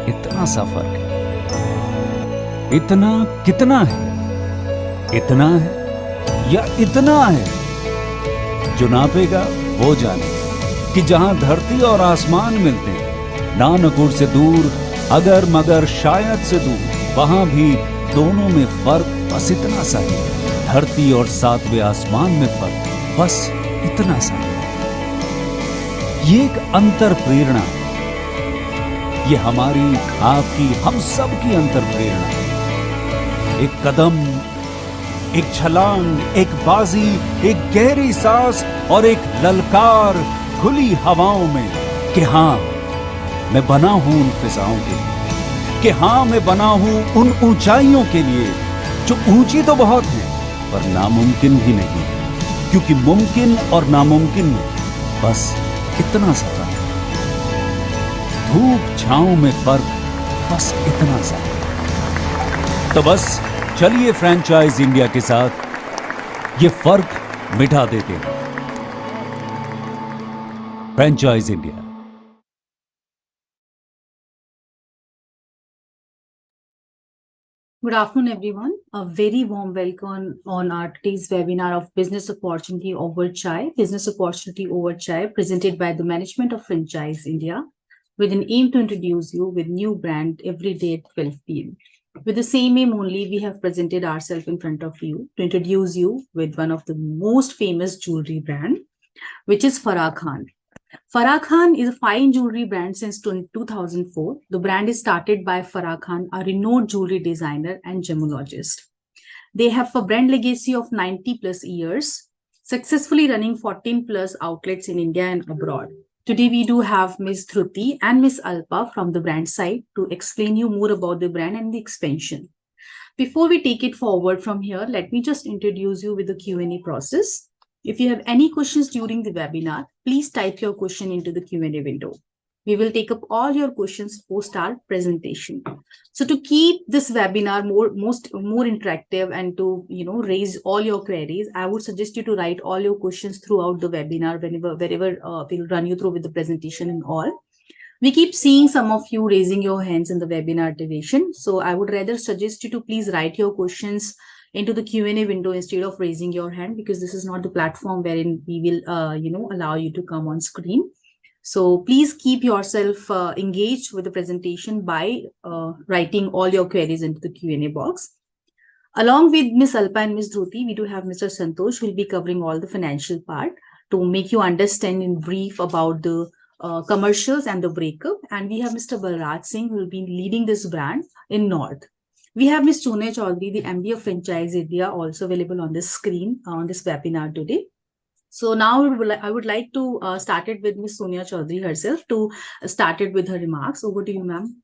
इतना सा फर्क है। इतना कितना है? इतना है या इतना है? जो नापेगा वो जाने कि जहां धरती और आसमान मिलते हैं, नानकुर से दूर, अगर मगर शायद से दूर, वहां भी दोनों में फर्क बस इतना सा है। धरती और सातवें आसमान में फर्क बस इतना सा है। ये एक अंतर प्रेरणा है। ये हमारी, आपकी, हम सब की अंतर प्रेरणा है। एक कदम, एक छलांग, एक बाजी, एक गहरी सांस और एक ललकार खुली हवाओं में कि हाँ मैं बना हूं उन फिजाओं के लिए, कि हाँ मैं बना हूं उन ऊंचाइयों के लिए जो ऊंची तो बहुत है पर नामुमकिन भी नहीं, क्योंकि मुमकिन और नामुमकिन में बस इतना सा फर्क है। धूप छांव में फर्क बस इतना सा है। तो बस चलिए फ्रेंचाइज इंडिया के साथ ये फर्क मिटा देते हैं। Franchise India. Good afternoon, everyone. A very warm welcome on our today's webinar of Business Opportunity Over Chai, Business Opportunity Over Chai, presented by the management of Franchise India, with an aim to introduce you with new brand every day at 12 p.m. With the same aim only, we have presented ourselves in front of you to introduce you with one of the most famous jewelry brand, which is Farah Khan. Farah Khan is a fine jewelry brand since 2004. The brand is started by Farah Khan, a renowned jewelry designer and gemologist. They have a brand legacy of 90 plus years, successfully running 14 plus outlets in India and abroad. Today we do have Ms. Dhruti and Ms. Alpa from the brand side to explain you more about the brand and the expansion. Before we take it forward from here, let me just introduce you with the Q&A process. If you have any questions during the webinar, please type your question into the Q&A window. We will take up all your questions post our presentation. So to keep this webinar more interactive and to raise all your queries, I would suggest you to write all your questions throughout the webinar wherever we'll run you through with the presentation and all. We keep seeing some of you raising your hands in the webinar division. So I would rather suggest you to please write your questions into the Q&A window instead of raising your hand, because this is not the platform wherein we will, allow you to come on screen. So please keep yourself engaged with the presentation by writing all your queries into the Q&A box. Along with Ms. Alpa and Ms. Dhruti, we do have Mr. Santosh, who will be covering all the financial part to make you understand in brief about the commercials and the breakup. And we have Mr. Balraj Singh, who will be leading this brand in North. We have Ms. Chune Chaudhary, the MD of Franchise India, also available on this screen on this webinar today. So now I would like to start it with Ms. Sonia Chaudhary herself to start it with her remarks. Over to you, ma'am.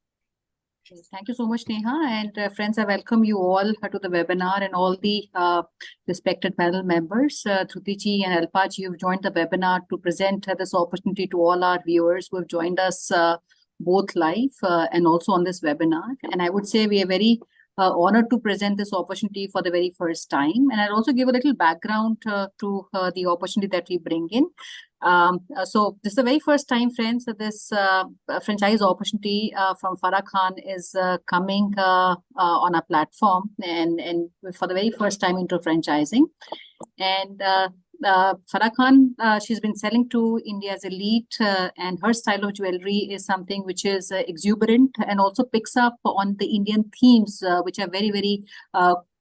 Thank you so much, Neha. And friends, I welcome you all to the webinar and all the respected panel members. Dhruti ji and Alpa ji, you've joined the webinar to present this opportunity to all our viewers who have joined us both live and also on this webinar. And I would say we are very honored to present this opportunity for the very first time. And I'll also give a little background to the opportunity that we bring in. So this is the very first time, friends, that this franchise opportunity from Farah Khan is coming on a platform and for the very first time into franchising. And Farah Khan, she's been selling to India's elite and her style of jewelry is something which is exuberant and also picks up on the Indian themes, which are very, very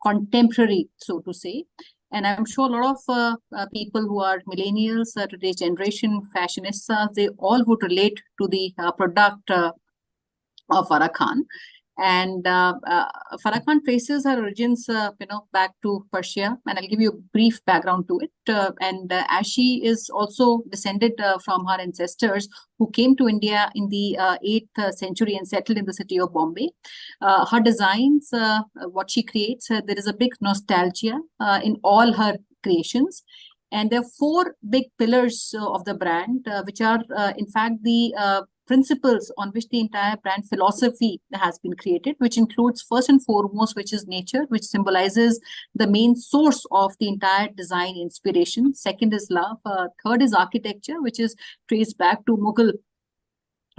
contemporary, so to say. And I'm sure a lot of people who are millennials, today's generation, fashionistas, they all would relate to the product of Farah Khan. And Farah Khan traces her origins, back to Persia, and I'll give you a brief background to it. As she is also descended from her ancestors who came to India in the 8th century and settled in the city of Bombay, her designs, what she creates, there is a big nostalgia in all her creations. And there are 4 big pillars of the brand, which are, in fact, the principles on which the entire brand philosophy has been created, which includes first and foremost, which is nature, which symbolizes the main source of the entire design inspiration. Second is love. Third is architecture, which is traced back to Mughal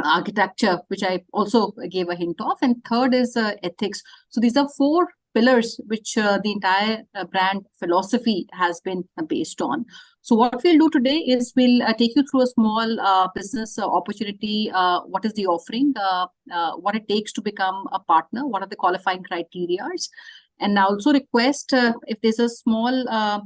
architecture, which I also gave a hint of, and third is ethics. So these are four pillars which the entire brand philosophy has been based on. So what we'll do today is we'll take you through a small business opportunity, what is the offering, what it takes to become a partner, what are the qualifying criteria, and I also request if there's a small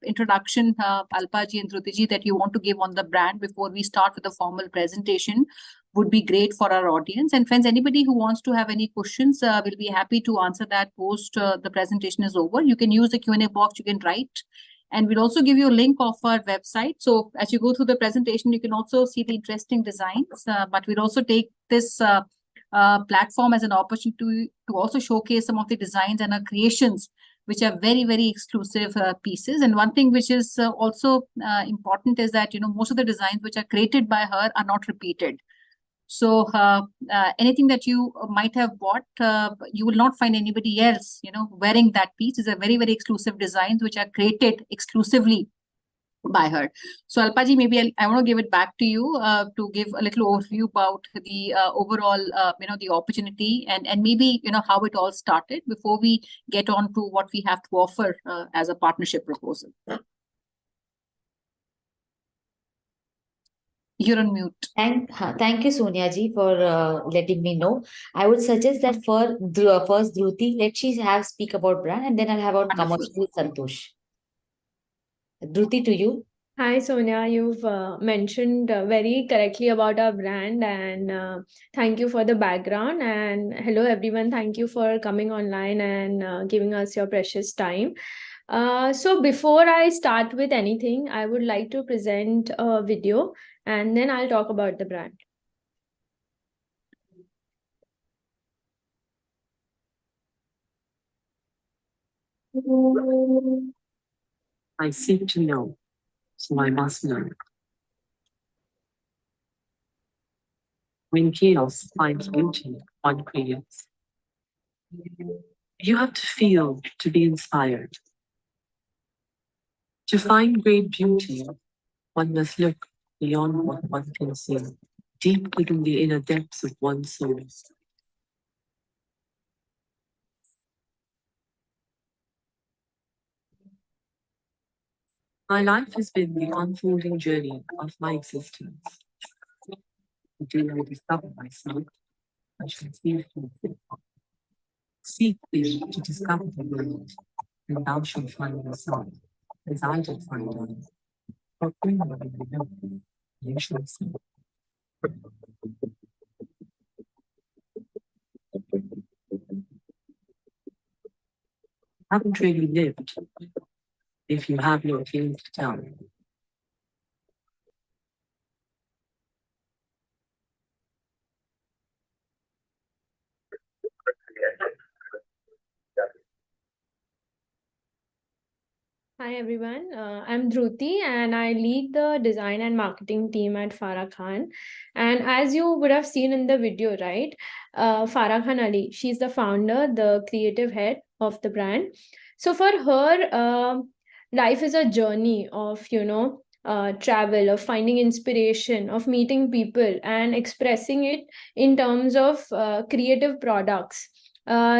introduction, Alpaji and Dhrutiji, that you want to give on the brand before we start with the formal presentation, would be great for our audience. And friends, anybody who wants to have any questions, we'll be happy to answer that post the presentation is over. You can use the Q&A box, you can write, and we'll also give you a link of our website. So as you go through the presentation, you can also see the interesting designs, but we'll also take this platform as an opportunity to also showcase some of the designs and our creations, which are very, very exclusive pieces. And one thing which is also important is that, most of the designs which are created by her are not repeated. So anything that you might have bought, you will not find anybody else, wearing that piece. Is a very, very exclusive designs which are created exclusively by her. So Alpaji, maybe I want to give it back to you to give a little overview about the overall, the opportunity and maybe, how it all started before we get on to what we have to offer as a partnership proposal. You're on mute. Thank you, Sonia ji, for letting me know. I would suggest that for first Dhruti, let she speak about brand, and then I'll have about commercial Santosh. Dhruti, to you. Hi, Sonia. You've mentioned very correctly about our brand, and thank you for the background. And hello, everyone. Thank you for coming online and giving us your precious time. So before I start with anything, I would like to present a video, and then I'll talk about the brand. I seek to know, so I must know. When chaos finds beauty, one creates. You have to feel to be inspired. To find great beauty, one must look beyond what one can see, deep within the inner depths of one's soul. My life has been the unfolding journey of my existence. Until I discover myself, I shall seek to seek thee to discover the world, and thou shalt find yourself, as I did find one. For whenever you know, you shall see. Haven't really lived if you have no tales to tell. Hi, everyone. I'm Dhruti, and I lead the design and marketing team at Farah Khan. And as you would have seen in the video, right, Farah Khan Ali, she's the founder, the creative head of the brand. So for her, life is a journey of, travel, of finding inspiration, of meeting people and expressing it in terms of creative products.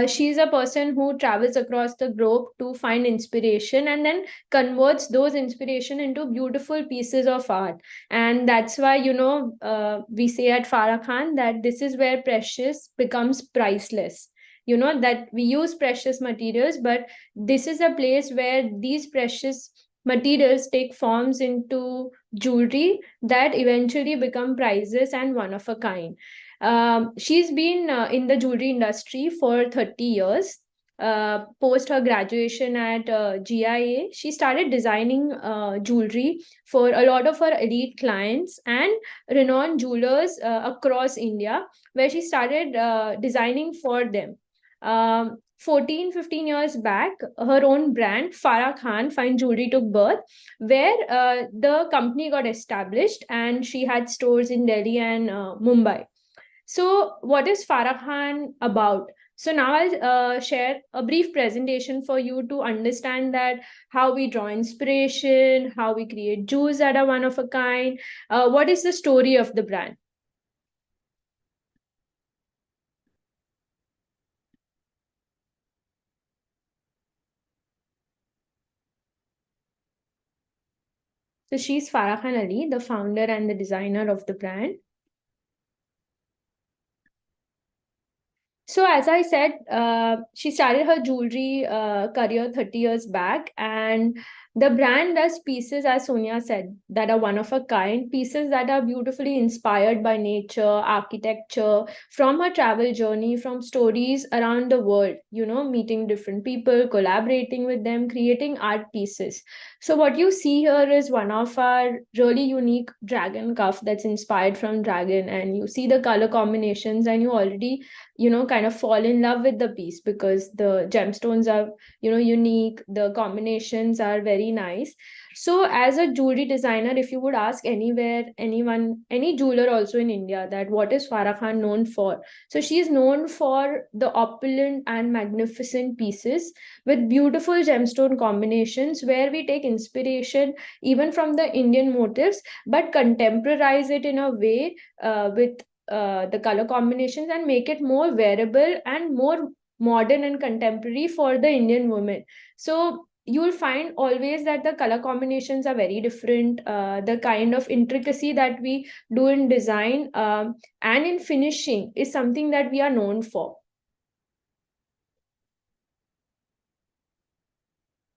She's a person who travels across the globe to find inspiration and then converts those inspiration into beautiful pieces of art. And that's why, we say at Farah Khan that this is where precious becomes priceless. That we use precious materials, but this is a place where these precious materials take forms into jewelry that eventually become priceless and one of a kind. She's been in the jewelry industry for 30 years. Post her graduation at GIA, she started designing jewelry for a lot of her elite clients and renowned jewelers across India, where she started designing for them. 15 years back, her own brand, Farah Khan Fine Jewelry, took birth, where the company got established and she had stores in Delhi and Mumbai. So what is Farah Khan about? So now I'll share a brief presentation for you to understand that how we draw inspiration, how we create jewels that are one of a kind, what is the story of the brand. So she's Farah Khan Ali, the founder and the designer of the brand. So as I said, she started her jewelry career 30 years back, and the brand does pieces, as Sonia said, that are one of a kind, pieces that are beautifully inspired by nature, architecture, from her travel journey, from stories around the world, meeting different people, collaborating with them, creating art pieces. So what you see here is one of our really unique dragon cuff that's inspired from dragon, and you see the color combinations, and you already kind of fall in love with the piece because the gemstones are unique, the combinations are very nice. So as a jewelry designer, if you would ask anyone, any jeweler also in India, that what is Farah Khan known for, so she is known for the opulent and magnificent pieces with beautiful gemstone combinations, where we take inspiration even from the Indian motifs but contemporize it in a way with the color combinations, and make it more wearable and more modern and contemporary for the Indian women. So you'll find always that the color combinations are very different. The kind of intricacy that we do in design and in finishing is something that we are known for.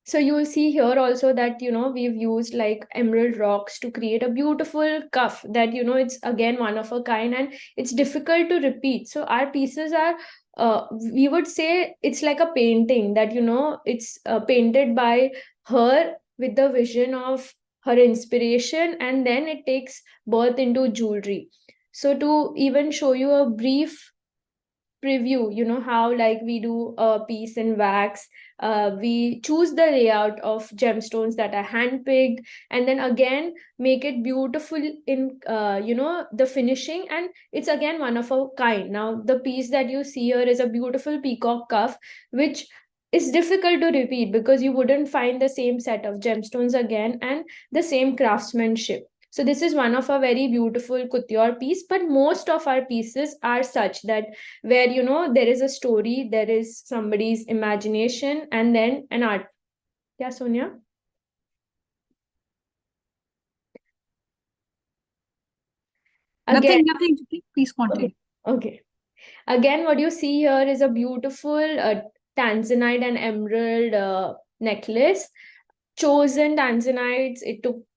So you will see here also that, we've used like emerald rocks to create a beautiful cuff that, it's again one of a kind, and it's difficult to repeat. So our pieces are, we would say it's like a painting that, it's painted by her with the vision of her inspiration, and then it takes birth into jewelry. So to even show you a brief preview, how like we do a piece in wax, we choose the layout of gemstones that are handpicked, and then again make it beautiful in the finishing, and it's again one of a kind. Now the piece that you see here is a beautiful peacock cuff, which is difficult to repeat because you wouldn't find the same set of gemstones again and the same craftsmanship. So this is one of a very beautiful couture piece, but most of our pieces are such that where there is a story, there is somebody's imagination, and then an art. Yeah, Sonia? Again, Nothing. Please continue. okay. Again, what you see here is a beautiful tanzanite and emerald necklace. Chosen tanzanites,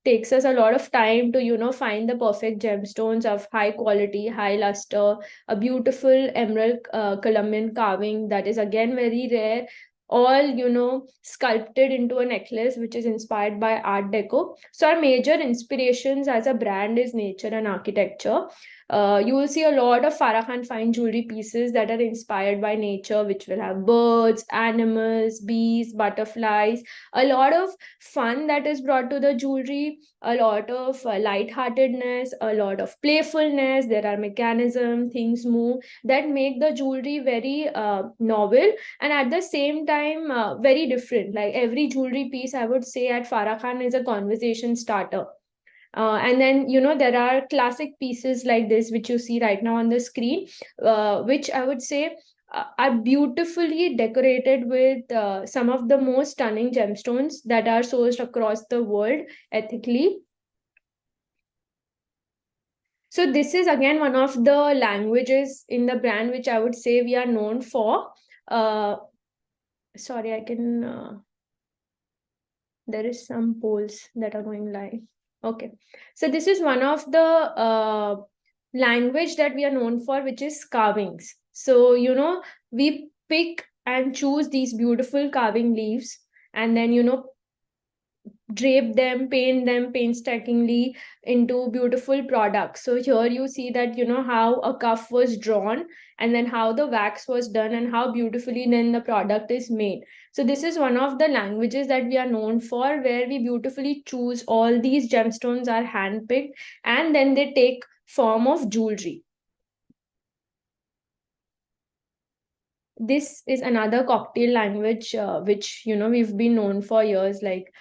takes us a lot of time to find the perfect gemstones of high quality, high luster, a beautiful emerald Colombian carving that is again very rare, all sculpted into a necklace which is inspired by art deco. So our major inspirations as a brand is nature and architecture. You will see a lot of Farah Khan fine jewelry pieces that are inspired by nature, which will have birds, animals, bees, butterflies, a lot of fun that is brought to the jewelry, a lot of lightheartedness, a lot of playfulness. There are mechanisms, things move that make the jewelry very novel, and at the same time very different. Like every jewelry piece, I would say, at Farah Khan is a conversation starter. And then there are classic pieces like this which you see right now on the screen, which I would say are beautifully decorated with some of the most stunning gemstones that are sourced across the world ethically. So this is again one of the languages in the brand which I would say we are known for. Sorry, I can there is some polls that are going live. Okay, so this is one of the language that we are known for, which is carvings. So we pick and choose these beautiful carving leaves, and then drape them painstakingly into beautiful products. So here you see that how a cuff was drawn, and then how the wax was done, and how beautifully then the product is made. So this is one of the languages that we are known for, where we beautifully choose all these gemstones are handpicked, and then they take form of jewelry. This is another cocktail language which we've been known for years, like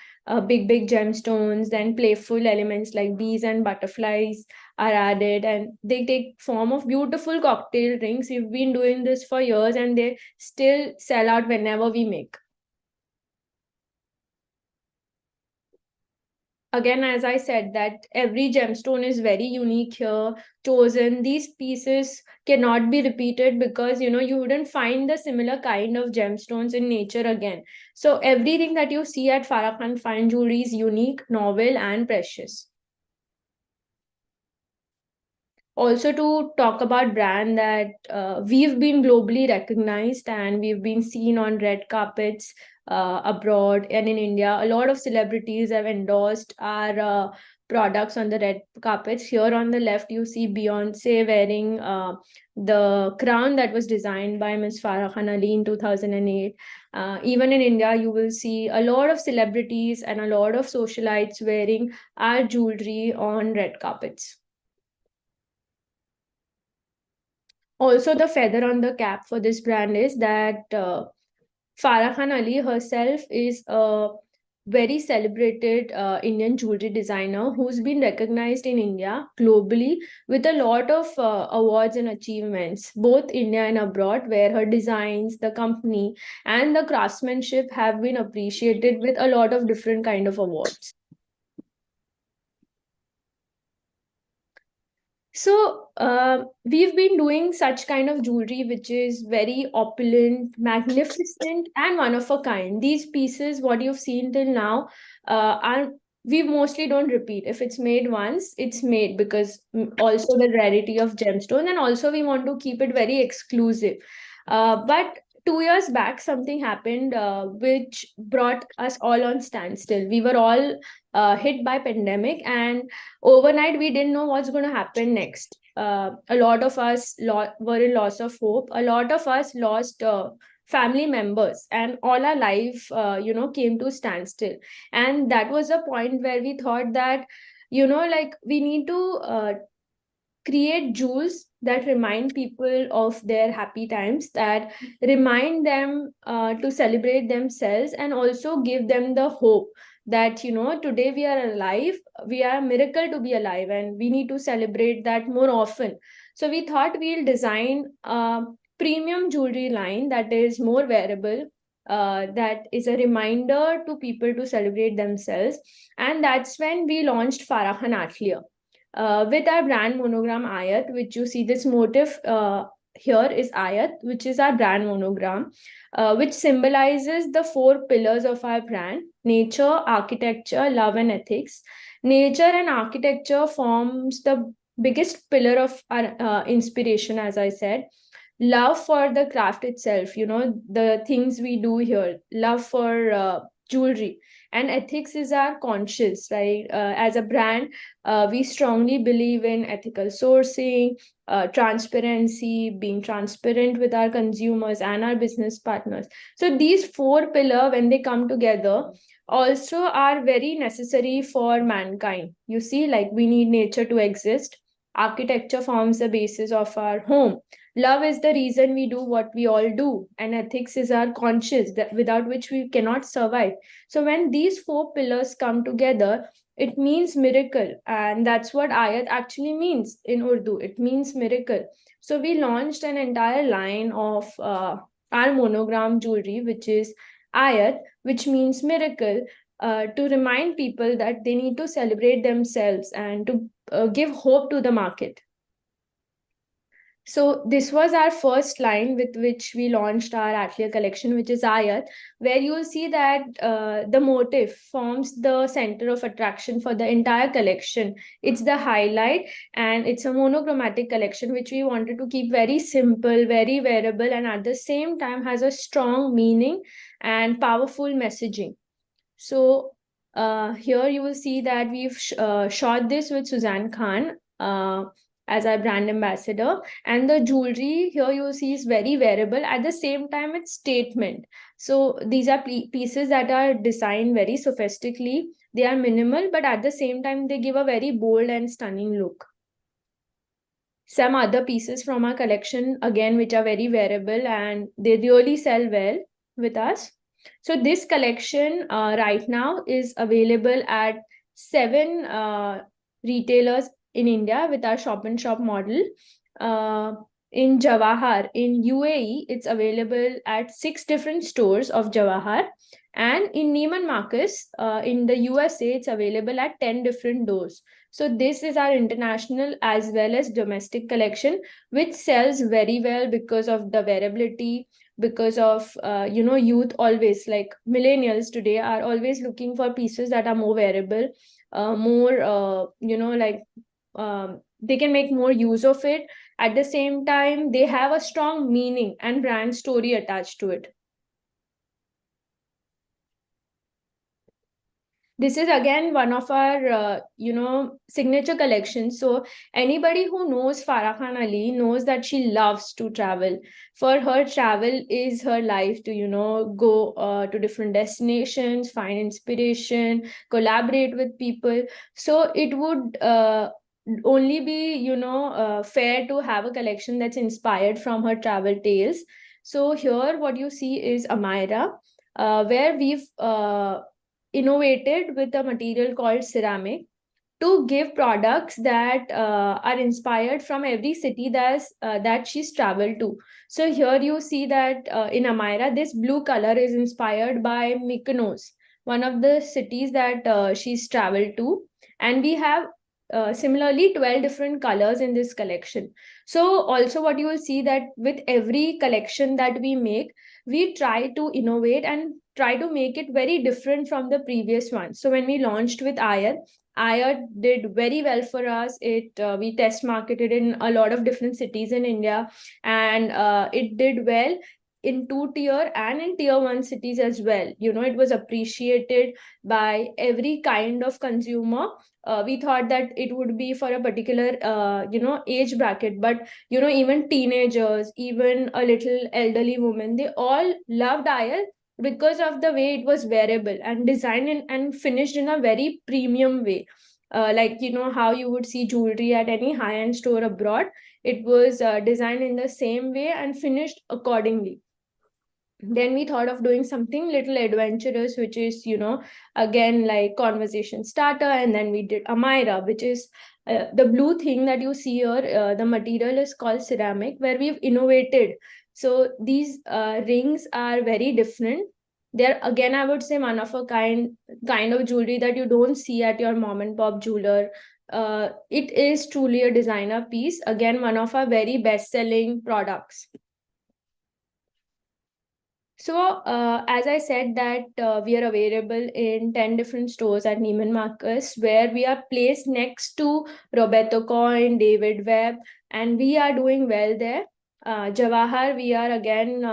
big gemstones, then playful elements like bees and butterflies are added, and they take form of beautiful cocktail drinks. We've been doing this for years, and they still sell out whenever we make. again, as I said, that every gemstone is very unique here, chosen. These pieces cannot be repeated because, you know, you wouldn't find the similar kind of gemstones in nature again. So everything that you see at Farah Khan Fine Jewelry is unique, novel, and precious. Also, to talk about brand, that we've been globally recognized and we've been seen on red carpets abroad and in India. A lot of celebrities have endorsed our products on the red carpets. Here on the left, you see Beyonce wearing the crown that was designed by Ms. Farah Khan Ali in 2008. Even in India, you will see a lot of celebrities and a lot of socialites wearing our jewelry on red carpets. Also, the feather on the cap for this brand is that Farah Khan Ali herself is a very celebrated Indian jewelry designer who's been recognized in India globally with a lot of awards and achievements, both India and abroad, where her designs, the company, and the craftsmanship have been appreciated with a lot of different kind of awards. So we've been doing such kind of jewelry which is very opulent, magnificent, and one of a kind. These pieces, what you've seen till now, are we mostly don't repeat. If it's made once, it's made because also the rarity of gemstone, and also we want to keep it very exclusive. But 2 years back, something happened which brought us all on standstill. We were all hit by pandemic, and overnight we didn't know what's going to happen next. A lot of us were in loss of hope. A lot of us lost family members, and all our life came to standstill. And that was a point where we thought that, like, we need to create jewels that remind people of their happy times, that remind them to celebrate themselves, and also give them the hope that, today we are alive. We are a miracle to be alive, and we need to celebrate that more often. So we thought we'll design a premium jewelry line that is more wearable, that is a reminder to people to celebrate themselves. And that's when we launched Farah Khan Atelier with our brand monogram Ayat, which you see this motif here is Ayat, which is our brand monogram, which symbolizes the 4 pillars of our brand: nature, architecture, love, and ethics. Nature and architecture forms the biggest pillar of our inspiration, as I said. Love for the craft itself, the things we do here, love for jewelry, and ethics is our conscience, right? As a brand, we strongly believe in ethical sourcing, transparency, being transparent with our consumers and our business partners. So these 4 pillars, when they come together, also are very necessary for mankind. You see, like, we need nature to exist. Architecture forms the basis of our home. Love is the reason we do what we all do, and ethics is our conscience, that without which we cannot survive. So when these 4 pillars come together, it means miracle, and that's what Ayat actually means in Urdu. It means miracle. So we launched an entire line of our monogram jewelry, which is Ayat, which means miracle, to remind people that they need to celebrate themselves and to give hope to the market. So this was our first line with which we launched our Atelier collection, which is Ayat, where you will see that the motif forms the center of attraction for the entire collection. It's the highlight, and it's a monochromatic collection, which we wanted to keep very simple, very wearable, and at the same time has a strong meaning and powerful messaging. So here you will see that we've shot this with Suzanne Khan as our brand ambassador, and the jewelry here you will see is very wearable. At the same time, it's statement. So these are pieces that are designed very sophisticatedly. They are minimal, but at the same time, they give a very bold and stunning look. Some other pieces from our collection, again, which are very wearable, and they really sell well with us. So this collection right now is available at 7 retailers in India with our shop and shop model. in Jawahar in UAE, it's available at 6 different stores of Jawahar. And in Neiman Marcus in the USA, it's available at 10 different doors. So this is our international as well as domestic collection, which sells very well because of the wearability, because of youth always, like millennials today are always looking for pieces that are more wearable, more they can make more use of it. At the same time, they have a strong meaning and brand story attached to it. This is again one of our signature collections. So anybody who knows Farah Khan Ali knows that she loves to travel. For her, travel is her life, to go to different destinations, find inspiration, collaborate with people. So it would only be fair to have a collection that's inspired from her travel tales. So here what you see is Amira, where we've innovated with a material called ceramic to give products that are inspired from every city that she's traveled to. So here you see that in Amira, this blue color is inspired by Mykonos, one of the cities that she's traveled to. And we have similarly 12 different colors in this collection. So also what you will see that with every collection that we make, we try to innovate and try to make it very different from the previous one. So when we launched with Aya did very well for us. We test marketed in a lot of different cities in India, and it did well in 2 tier and in tier 1 cities as well. It was appreciated by every kind of consumer. We thought that it would be for a particular age bracket, but even teenagers, even a little elderly woman, they all loved Aya because of the way it was wearable and designed and finished in a very premium way. Like how you would see jewelry at any high-end store abroad, it was designed in the same way and finished accordingly. Then we thought of doing something little adventurous, which is again like conversation starter. And then we did Amira, which is the blue thing that you see here. The material is called ceramic, where we've innovated. So these rings are very different. They're again, I would say, one of a kind of jewelry that you don't see at your mom and pop jeweler. It is truly a designer piece, again one of our very best selling products. So as I said that we are available in 10 different stores at Neiman Marcus, where we are placed next to Roberto Coin, David Webb, and we are doing well there. Jawahar, we are again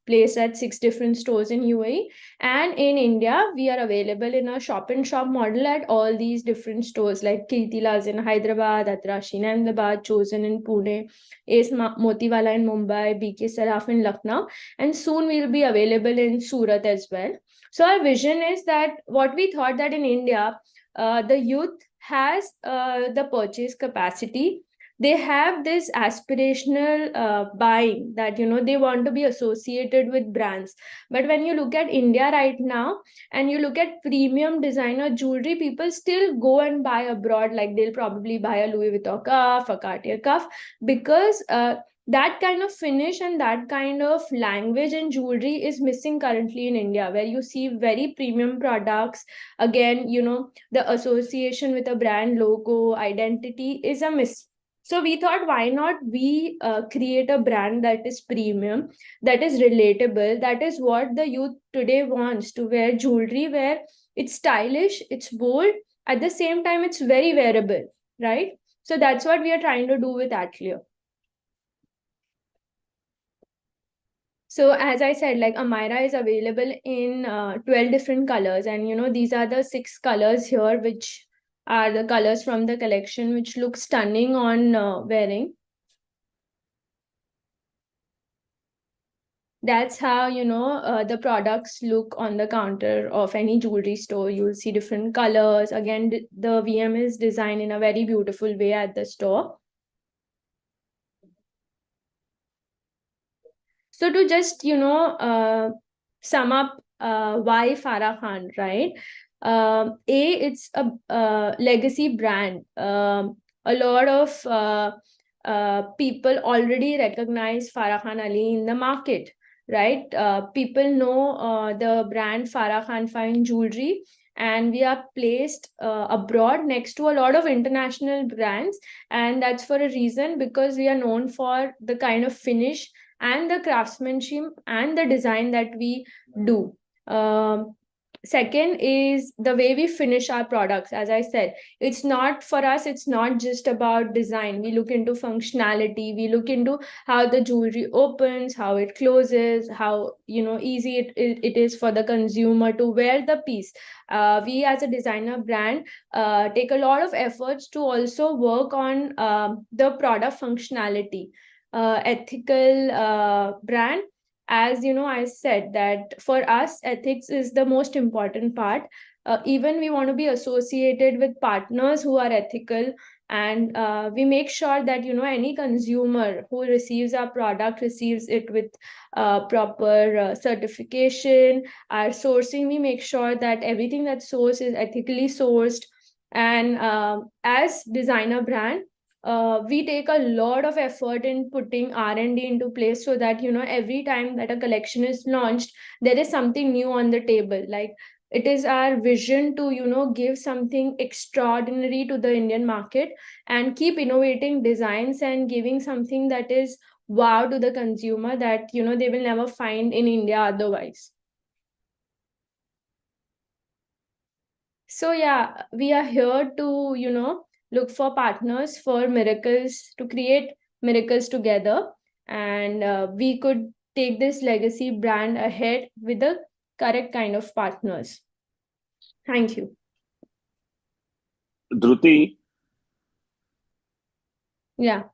placed at 6 different stores in UAE. And in India, we are available in a shop-in-shop model at all these different stores like Kirtilas in Hyderabad, Atrashi in Ahmedabad, Chosen in Pune, Ace Motiwala in Mumbai, BK Saraf in Lucknow, and soon we'll be available in Surat as well. So our vision is that what we thought that in India, the youth has the purchase capacity. They have this aspirational buying that they want to be associated with brands. But when you look at India right now and you look at premium designer jewelry, people still go and buy abroad. Like they'll probably buy a Louis Vuitton cuff, a Cartier cuff, because that kind of finish and that kind of language in jewelry is missing currently in India, where you see very premium products. Again, the association with a brand logo identity is a miss. So we thought, why not we create a brand that is premium, that is relatable, that is what the youth today wants, to wear jewelry where it's stylish, it's bold, at the same time it's very wearable, right? So that's what we are trying to do with Atelier. So as I said, like Amira is available in 12 different colors, and these are the 6 colors here, which are the colors from the collection, which look stunning on wearing. That's how the products look on the counter of any jewelry store. You'll see different colors. Again, the VM is designed in a very beautiful way at the store. So to just sum up why Farah Khan, right? It's a legacy brand. A lot of people already recognize Farah Khan Ali in the market, right? People know the brand Farah Khan Fine Jewelry, and we are placed abroad next to a lot of international brands, and that's for a reason, because we are known for the kind of finish and the craftsmanship and the design that we do. Second is the way we finish our products. As I said, it's not for us, it's not just about design. We look into functionality, we look into how the jewelry opens, how it closes, how easy it is for the consumer to wear the piece. We as a designer brand take a lot of efforts to also work on the product functionality. Ethical brand, as I said that for us ethics is the most important part. Even we want to be associated with partners who are ethical, and we make sure that any consumer who receives our product receives it with proper certification. Our sourcing, we make sure that everything that's sourced is ethically sourced. And as designer brand, we take a lot of effort in putting R&D into place, so that every time that a collection is launched, there is something new on the table. Like, it is our vision to give something extraordinary to the Indian market, and keep innovating designs and giving something that is wow to the consumer, that they will never find in India otherwise. So yeah, we are here to look for partners for miracles, to create miracles together, and we could take this legacy brand ahead with the correct kind of partners. Thank you. Dhruti, Yeah.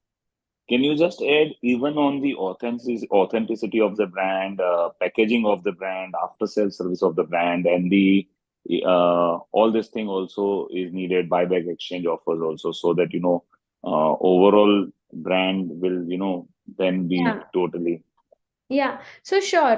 can you just add even on the authenticity of the brand, packaging of the brand, after sales service of the brand, and the all this thing also is needed, buyback exchange offers also, so that overall brand will then be Yeah. totally. Yeah, so sure,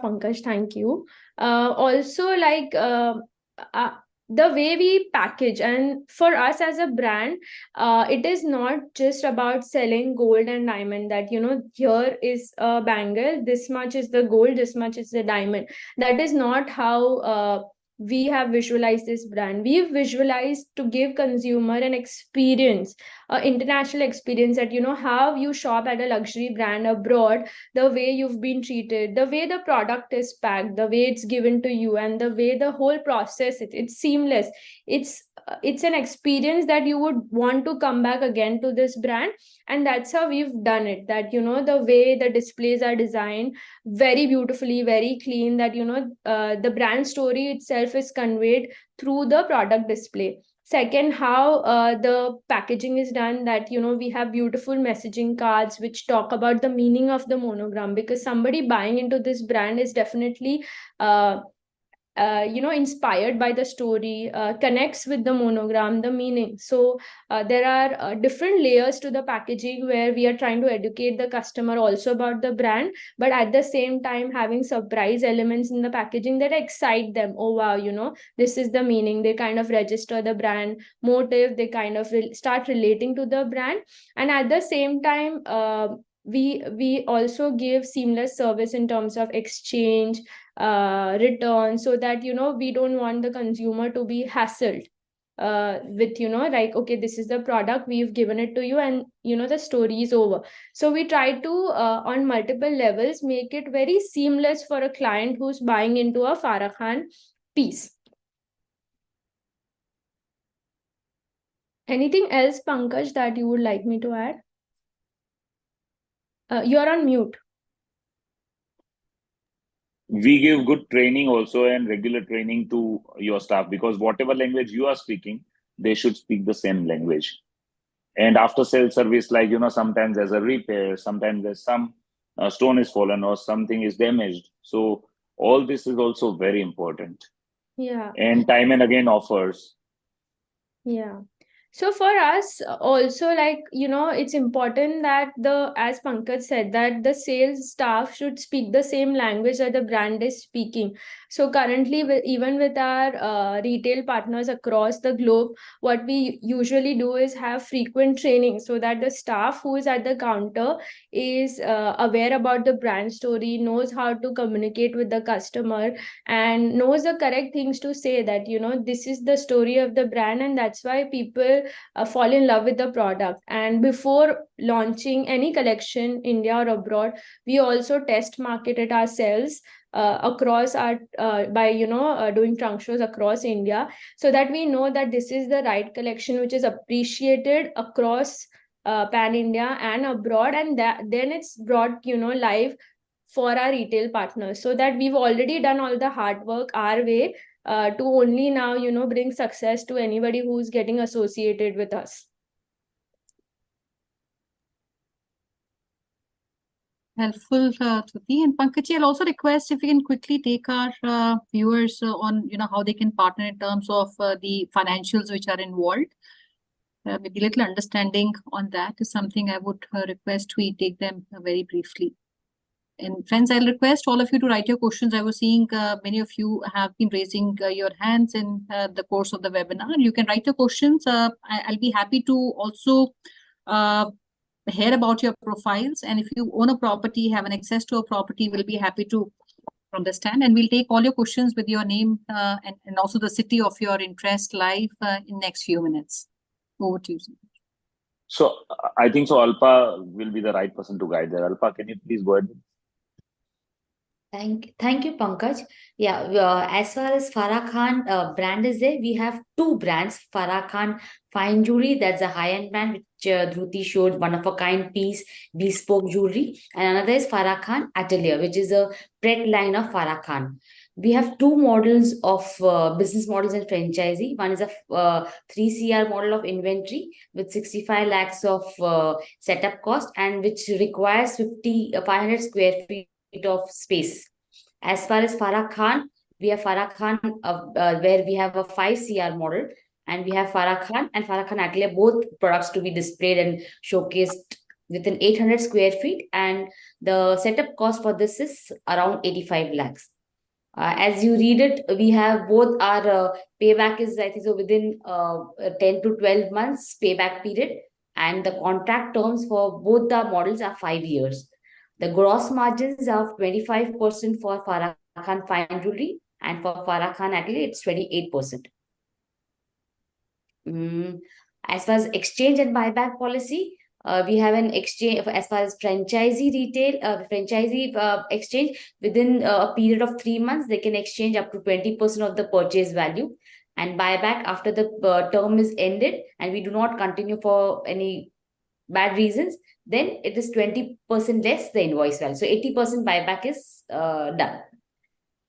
Pankaj, thank you. Also, like the way we package, and for us as a brand, it is not just about selling gold and diamond, that here is a bangle, this much is the gold, this much is the diamond. That is not how we have visualized this brand. We've visualized to give consumer an experience, international experience, that how you shop at a luxury brand abroad, the way you've been treated, the way the product is packed, the way it's given to you, and the way the whole process, it's seamless. It's an experience that you would want to come back again to this brand. And that's how we've done it, that the way the displays are designed very beautifully, very clean, that the brand story itself is conveyed through the product display. Second, how the packaging is done, that we have beautiful messaging cards which talk about the meaning of the monogram, because somebody buying into this brand is definitely inspired by the story, connects with the monogram, the meaning. So there are different layers to the packaging, where we are trying to educate the customer also about the brand, but at the same time having surprise elements in the packaging that excite them. Oh wow, this is the meaning. They kind of register the brand motive, they kind of start relating to the brand. And at the same time, we also give seamless service in terms of exchange, return, so that we don't want the consumer to be hassled with like, okay, this is the product, we've given it to you, and the story is over. So we try to on multiple levels make it very seamless for a client who's buying into a Farah Khan piece. Anything else, Pankaj, that you would like me to add? You're on mute. We give good training also, and regular training to your staff, because whatever language you are speaking, they should speak the same language. And after sales service, like sometimes there's a repair, sometimes there's some stone is fallen or something is damaged. So all this is also very important. Yeah. And time and again offers. Yeah. So for us also, like, it's important that as Pankaj said, that the sales staff should speak the same language that the brand is speaking. So currently, even with our retail partners across the globe, what we usually do is have frequent training so that the staff who is at the counter is aware about the brand story, knows how to communicate with the customer, and knows the correct things to say, that this is the story of the brand, and that's why people fall in love with the product. And before launching any collection, India or abroad, we also test market it ourselves across our by doing trunk shows across India, so that we know that this is the right collection which is appreciated across pan India and abroad, and that then it's brought live for our retail partners, so that we've already done all the hard work our way to only now bring success to anybody who's getting associated with us. Helpful, Tuti. And Pankaj, I'll also request if we can quickly take our viewers on how they can partner in terms of the financials which are involved. Maybe little understanding on that is something I would request we take them very briefly. And friends, I'll request all of you to write your questions. I was seeing many of you have been raising your hands in the course of the webinar. You can write your questions. I'll be happy to also hear about your profiles. And if you own a property, have an access to a property, we'll be happy to understand. And we'll take all your questions with your name and also the city of your interest live in next few minutes. Over to you, Santosh. So I think so Alpa will be the right person to guide there. Alpa, can you please go ahead? Thank you, Pankaj. Yeah, as far as Farah Khan brand is there, we have two brands. Farah Khan Fine Jewelry, that's a high-end brand, which Dhruti showed, one-of-a-kind piece, bespoke jewelry. And another is Farah Khan Atelier, which is a bread line of Farah Khan. We have two models of business models and franchisee. One is a 3 CR model of inventory with 65 lakhs of setup cost, and which requires 500 square feet of space. As far as Farah Khan, we have Farah Khan where we have a 5 CR model, and we have Farah Khan and Farah Khan Atelier, both products to be displayed and showcased within 800 square feet, and the setup cost for this is around 85 lakhs. As you read it, we have both our payback is, I think, so within 10 to 12 months payback period, and the contract terms for both the models are 5 years. The gross margins are 25% for Farah Khan Fine Jewelry, and for Farah Khan Atelier, it's 28%. As far as exchange and buyback policy, we have an exchange as far as franchisee exchange within a period of 3 months. They can exchange up to 20% of the purchase value, and buyback after the term is ended and we do not continue for any bad reasons, then it is 20% less the invoice value. So 80% buyback is done.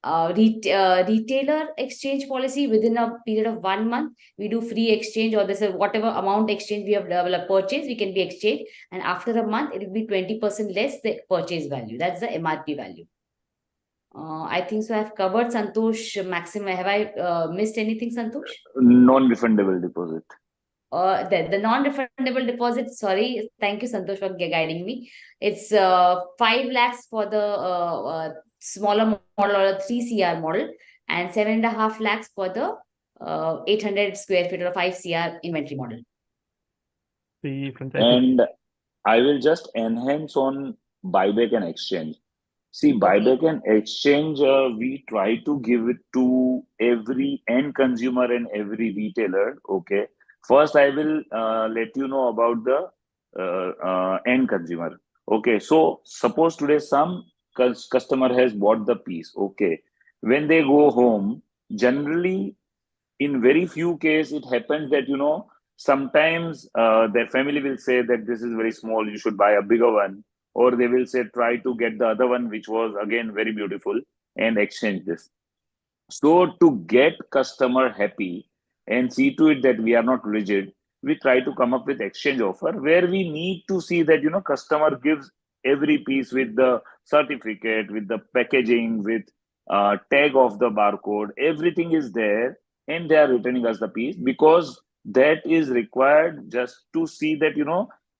Retailer exchange policy, within a period of 1 month, we do free exchange, or there's whatever amount exchange we have purchased, we can be exchanged, and after a month it will be 20% less the purchase value. That's the MRP value. I think so I've covered, Santosh, maximum. Have I missed anything, Santosh? Non-refundable deposit. The non-refundable deposit, sorry, thank you, Santosh, for guiding me. It's 5 lakhs for the smaller model or a 3 CR model, and 7.5 lakhs for the 800 square feet or 5 CR inventory model. And I will just enhance on buyback and exchange. See, buyback and exchange, we try to give it to every end consumer and every retailer. Okay. First, I will let you know about the end consumer. Okay. So suppose today some customer has bought the piece. Okay. When they go home, generally, in very few cases, it happens that, sometimes their family will say that this is very small, you should buy a bigger one. Or they will say, try to get the other one, which was again very beautiful, and exchange this. So to get customer happy and see to it that we are not rigid, we try to come up with exchange offer where we need to see that, customer gives every piece with the certificate, with the packaging, with tag of the barcode, everything is there, and they are returning us the piece, because that is required just to see that,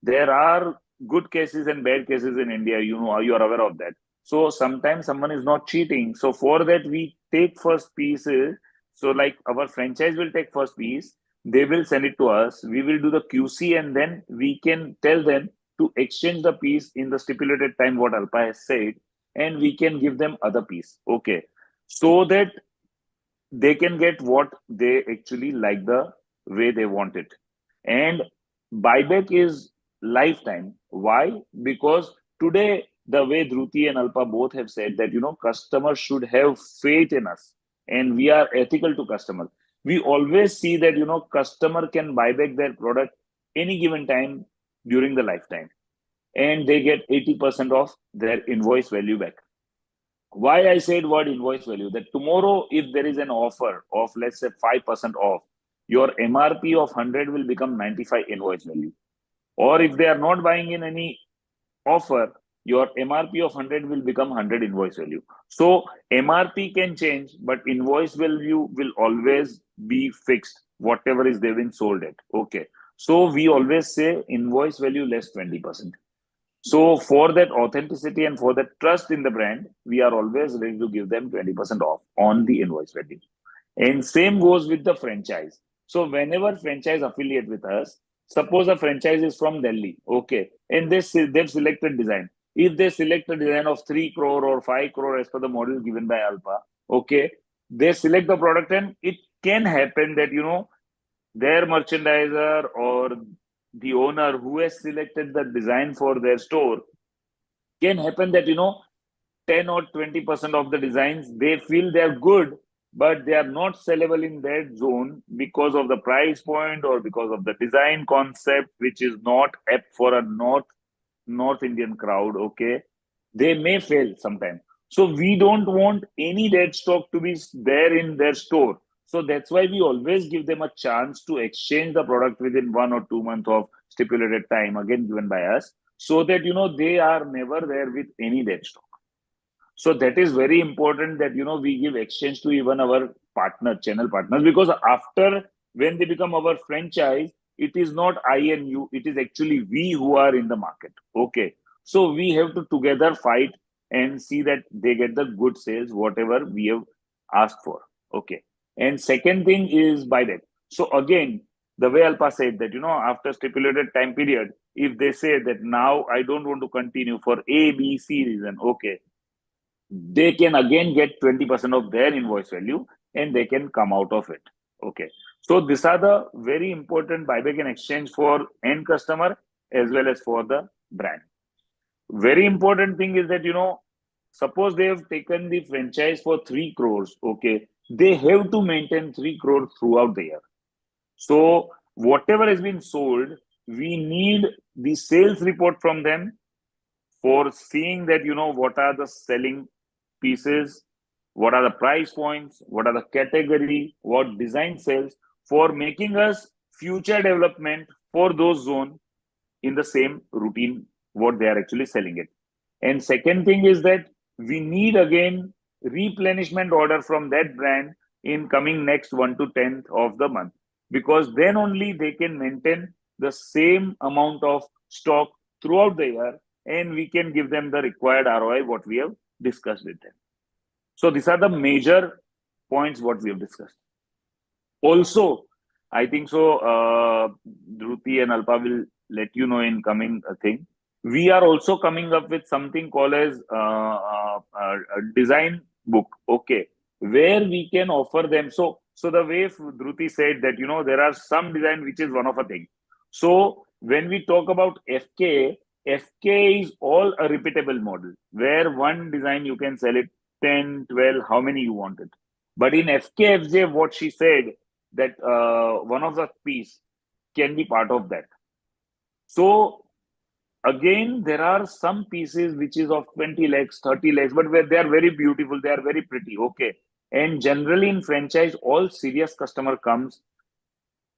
there are good cases and bad cases in India. You are aware of that. So sometimes someone is not cheating. So for that, we take first pieces. So like our franchise will take first piece, they will send it to us. We will do the QC, and then we can tell them to exchange the piece in the stipulated time, what Alpa has said, and we can give them other piece. Okay. So that they can get what they actually like, the way they want it. And buyback is lifetime. Why? Because today, the way Dhruti and Alpa both have said that, customers should have faith in us and we are ethical to customer. We always see that, customer can buy back their product any given time during the lifetime, and they get 80% of their invoice value back. Why I said word invoice value? That tomorrow, if there is an offer of, let's say, 5% off, your MRP of 100 will become 95 invoice value. Or if they are not buying in any offer, your MRP of 100 will become 100 invoice value. So MRP can change, but invoice value will always be fixed, whatever is they've been sold at. Okay. So we always say invoice value less 20%. So for that authenticity and for that trust in the brand, we are always ready to give them 20% off on the invoice value. And same goes with the franchise. So whenever franchise affiliate with us, suppose a franchise is from Delhi, okay, and they've selected design. If they select a design of 3 crore or 5 crore as per the model given by Alpa, okay, they select the product, and it can happen that, their merchandiser or the owner who has selected the design for their store, can happen that, 10 or 20% of the designs, they feel they are good, but they are not sellable in that zone because of the price point or because of the design concept, which is not apt for a North Indian crowd. Okay, they may fail sometime. So we don't want any dead stock to be there in their store. So that's why we always give them a chance to exchange the product within 1 or 2 months of stipulated time, again given by us, so that, they are never there with any dead stock. So that is very important that, we give exchange to even our channel partners, because after, when they become our franchise, it is not I and you, it is actually we who are in the market. Okay. So we have to together fight and see that they get the good sales, whatever we have asked for. Okay. And second thing is buyback. So again, the way Alpa said that, after stipulated time period, if they say that now I don't want to continue for A, B, C reason, okay, they can again get 20% of their invoice value and they can come out of it. Okay. So these are the very important buyback and exchange for end customer as well as for the brand. Very important thing is that, suppose they have taken the franchise for 3 crores. Okay. They have to maintain 3 crores throughout the year. So whatever has been sold, we need the sales report from them for seeing that, what are the selling pieces, what are the price points, what are the category, what design sales, for making us future development for those zone in the same routine what they are actually selling it. And second thing is that we need again replenishment order from that brand in coming next 1 to 10th of the month, because then only they can maintain the same amount of stock throughout the year, and we can give them the required ROI what we have discussed with them. So these are the major points what we have discussed. Also, I think so, Dhruti and Alpa will let you know in coming thing. We are also coming up with something called as a design book, okay, where we can offer them. So the way Dhruti said that, there are some design which is one of a thing. So when we talk about FK is all a repeatable model, where one design you can sell it 10, 12, how many you want it. But in FKFJ, what she said, that one of the piece can be part of that. So again, there are some pieces which is of 20 lakhs, 30 lakhs, but where they are very beautiful, they are very pretty. Okay. And generally in franchise, all serious customer comes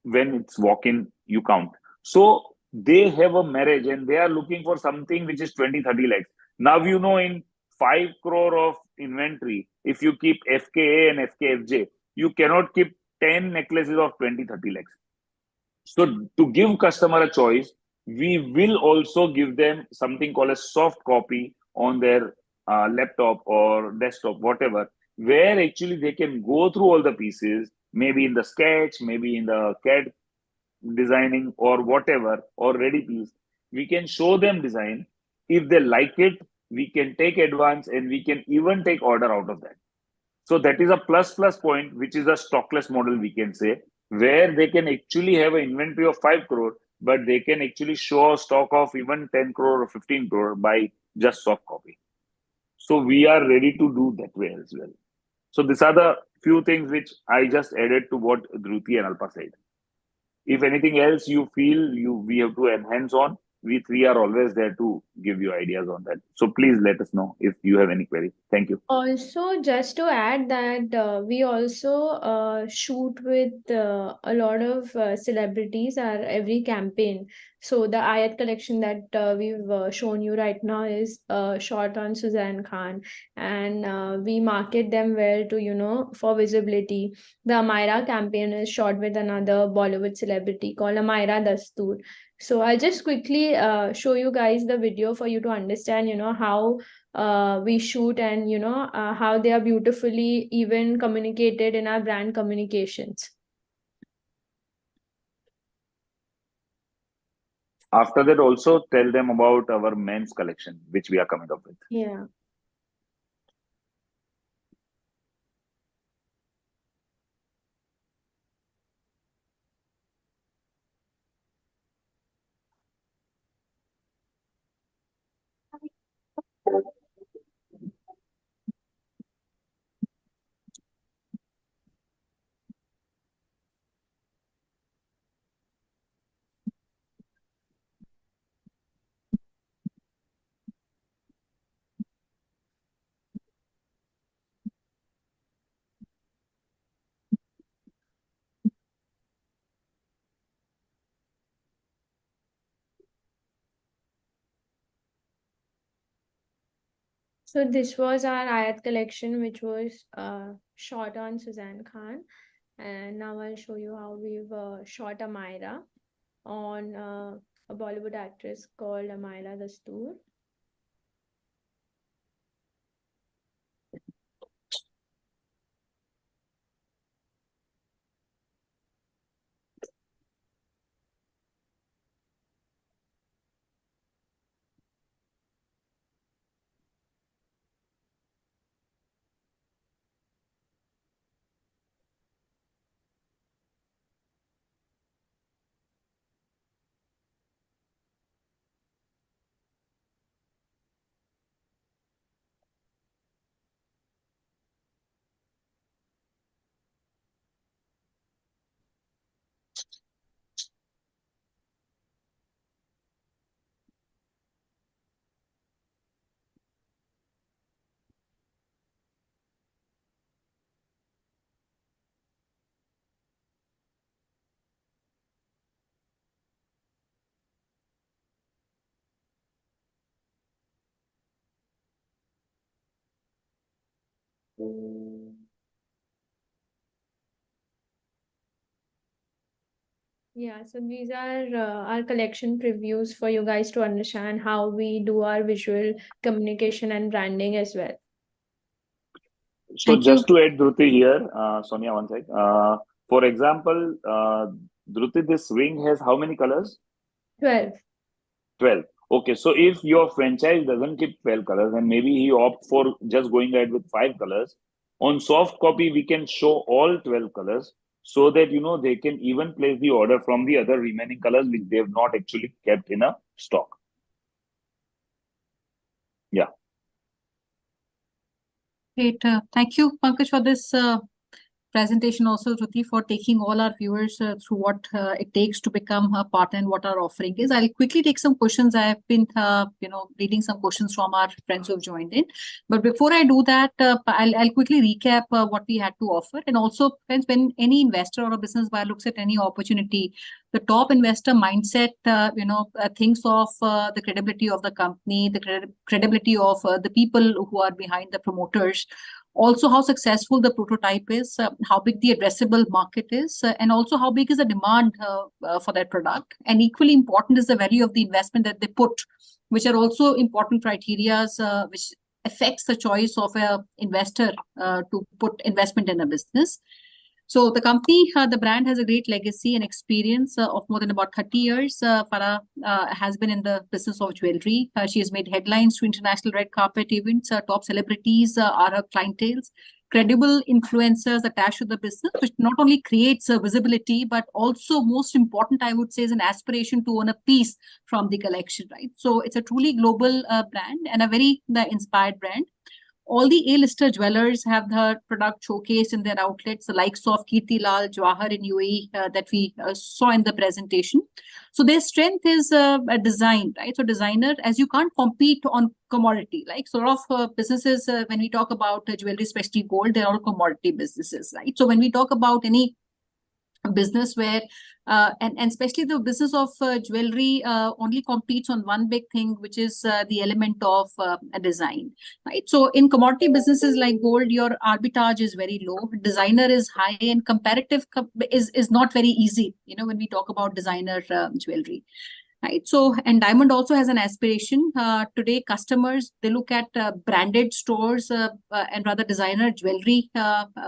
when it's walk-in, you count. So they have a marriage and they are looking for something which is 20, 30 lakhs. Now, in 5 crore of inventory, if you keep FKA and FKFJ, you cannot keep 10 necklaces of 20, 30 lakhs. So to give customer a choice, we will also give them something called a soft copy on their laptop or desktop, whatever, where actually they can go through all the pieces, maybe in the sketch, maybe in the CAD designing or whatever, or ready piece. We can show them design. If they like it, we can take advance and we can even take order out of that. So that is a plus point, which is a stockless model, we can say, where they can actually have an inventory of 5 crore, but they can actually show a stock of even 10 crore or 15 crore by just soft copy. So we are ready to do that way as well. So these are the few things which I just added to what Dhruti and Alpa said. If anything else you feel we have to enhance on, we three are always there to give you ideas on that. So please let us know if you have any query. Thank you. Also, just to add that we also shoot with a lot of celebrities at every campaign. So the Ayat collection that we've shown you right now is shot on Suzanne Khan, and we market them well to for visibility. The Amira campaign is shot with another Bollywood celebrity called Amira Dastoor. So I'll just quickly show you guys the video for you to understand how we shoot and how they are beautifully even communicated in our brand communications. After that, also tell them about our men's collection, which we are coming up with. Yeah. So this was our Ayat collection, which was shot on Suzanne Khan. And now I'll show you how we've shot Amira on a Bollywood actress called Amira Dastoor. Yeah, so these are our collection previews for you guys to understand how we do our visual communication and branding as well. So Thank just you. to add Dhruti here, Sonia, one sec. For example, Dhruti, this ring has how many colors? 12. 12. Okay, so if your franchise doesn't keep 12 colors and maybe he opt for just going ahead with 5 colors, on soft copy, we can show all 12 colors so that, they can even place the order from the other remaining colors which they have not actually kept in a stock. Yeah. Great. Thank you, Pankaj, for this presentation. Also, Dhruti, for taking all our viewers through what it takes to become a partner and what our offering is. I'll quickly take some questions. I have been, reading some questions from our friends who have joined in. But before I do that, I'll quickly recap what we had to offer. And also, friends, when any investor or a business buyer looks at any opportunity the top investor mindset, thinks of the credibility of the company, the credibility of the people who are behind the promoters. Also, how successful the prototype is, how big the addressable market is, and also how big is the demand for that product. And equally important is the value of the investment that they put, which are also important criteria which affects the choice of an investor to put investment in a business. So the company, the brand has a great legacy and experience of more than about 30 years. Farah has been in the business of jewelry. She has made headlines to international red carpet events. Top celebrities are her clientele. Credible influencers attached to the business, which not only creates visibility, but also most important, I would say, is an aspiration to own a piece from the collection, right? So it's a truly global brand and a very inspired brand. All the A-lister jewelers have their product showcased in their outlets, the likes of Kirti Lal, Jawahar in UAE that we saw in the presentation. So their strength is a design, right? So designer, as you can't compete on commodity, like sort of businesses, when we talk about jewelry, especially gold, they're all commodity businesses, right? So when we talk about any business where and especially the business of jewelry only competes on one big thing, which is the element of a design, right? So in commodity businesses like gold, your arbitrage is very low, designer is high, and comparative is not very easy, when we talk about designer jewelry. Right. So, and Diamond also has an aspiration. Today, customers, they look at branded stores and rather designer jewelry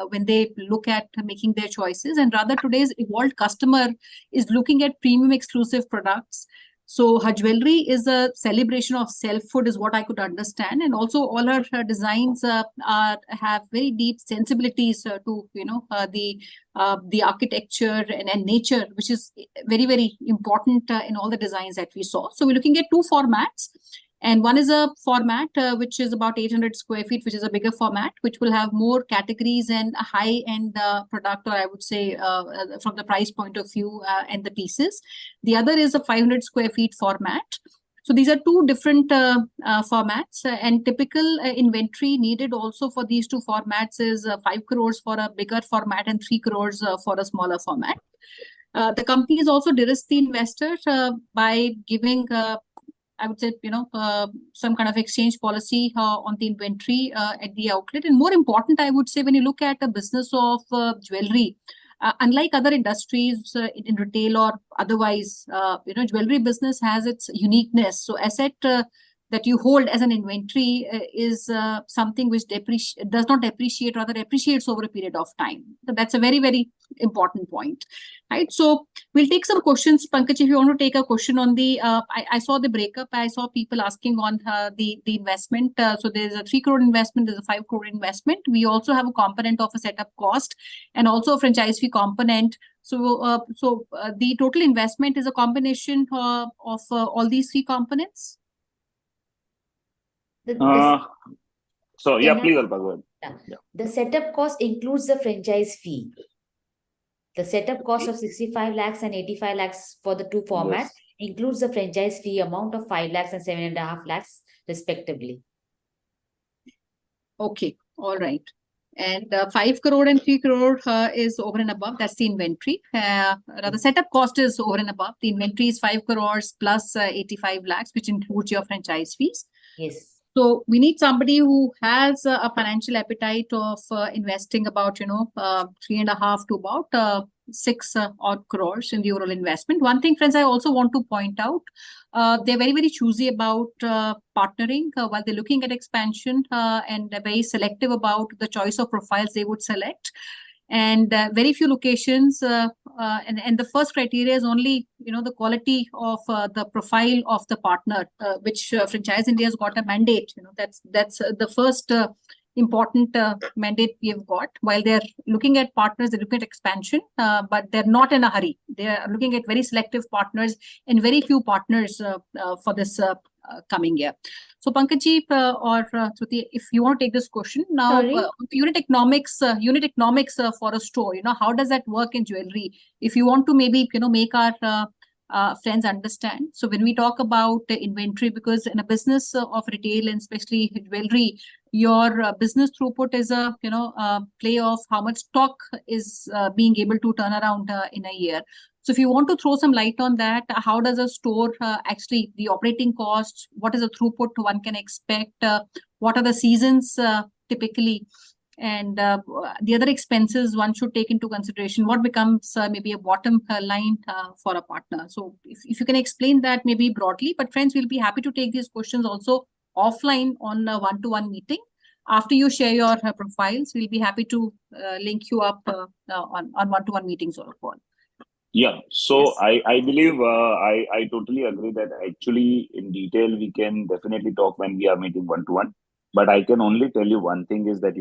when they look at making their choices. And rather today's evolved customer is looking at premium exclusive products. So her jewelry is a celebration of self-hood is what I could understand. And also all her designs have very deep sensibilities to, the architecture and nature, which is very, very important in all the designs that we saw. So we're looking at two formats. And one is a format which is about 800 square feet, which is a bigger format, which will have more categories and a high-end product, or I would say from the price point of view and the pieces. The other is a 500 square feet format. So these are two different formats, and typical inventory needed also for these two formats is 5 crores for a bigger format and 3 crores for a smaller format. The company is also de-risked the investors by giving I would say, some kind of exchange policy on the inventory at the outlet. And more important, I would say, when you look at a business of jewelry, unlike other industries in retail or otherwise, jewelry business has its uniqueness. So asset that you hold as an inventory is something which does not depreciate, rather appreciates over a period of time. So that's a very, very important point, right? So we'll take some questions. Pankaj, if you want to take a question on the, I saw the breakup. I saw people asking on the investment. So there's a 3 crore investment, there's a 5 crore investment. We also have a component of a setup cost and also a franchise fee component. So, the total investment is a combination of all these three components. So yeah, please, Alpa, go ahead. Yeah. The setup cost includes the franchise fee. The setup cost of 65 lakhs and 85 lakhs for the two formats includes the franchise fee amount of 5 lakhs and 7.5 lakhs respectively. Okay, all right. And 5 crore and 3 crore is over and above. That's the inventory. The setup cost is over and above. The inventory is 5 crores plus 85 lakhs, which includes your franchise fees. Yes. So we need somebody who has a financial appetite of investing about, 3.5 to about 6 odd crores in the overall investment. One thing, friends, I also want to point out, they're very, very choosy about partnering while they're looking at expansion and they're very selective about the choice of profiles they would select. And very few locations, and the first criteria is only, the quality of the profile of the partner, which Franchise India has got a mandate. That's the first important mandate we have got. While they're looking at partners, they're looking at expansion, but they're not in a hurry. They are looking at very selective partners and very few partners for this coming year. So Pankaj or Shruti, if you want to take this question now, unit economics for a store, how does that work in jewelry? If you want to maybe, make our friends understand. So when we talk about inventory, because in a business of retail and especially jewelry, your business throughput is a play of how much stock is being able to turn around in a year. So if you want to throw some light on that, how does a store actually, the operating costs, what is the throughput one can expect, what are the seasons typically, and the other expenses one should take into consideration, what becomes maybe a bottom line for a partner. So if you can explain that maybe broadly, but friends, we'll be happy to take these questions also offline on a one-to-one meeting. After you share your profiles, we'll be happy to link you up on one-to-one meetings or a call. Yeah, so Yes. I believe I totally agree that actually in detail we can definitely talk when we are meeting one to one. But I can only tell you one thing is that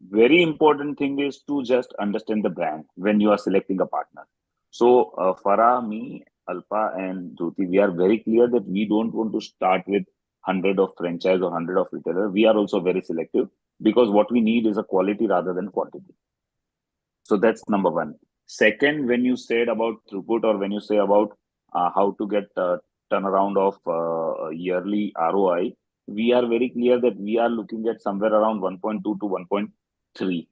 very important thing is to just understand the brand when you are selecting a partner. So Farah, me, Alpa, and Jyoti, we are very clear that we don't want to start with 100 of franchise or 100 of retailer. We are also very selective because what we need is a quality rather than quantity. So that's number one. Second, when you said about throughput or when you say about how to get turnaround of yearly ROI, we are very clear that we are looking at somewhere around 1.2 to 1.3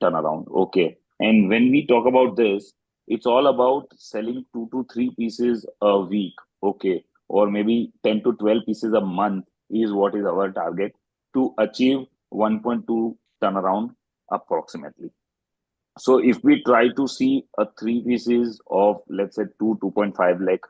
turnaround. Okay. And when we talk about this, it's all about selling 2 to 3 pieces a week. Okay. Or maybe 10 to 12 pieces a month is what is our target to achieve 1.2 turnaround approximately. So if we try to see a 3 pieces of let's say 2.5 lakh,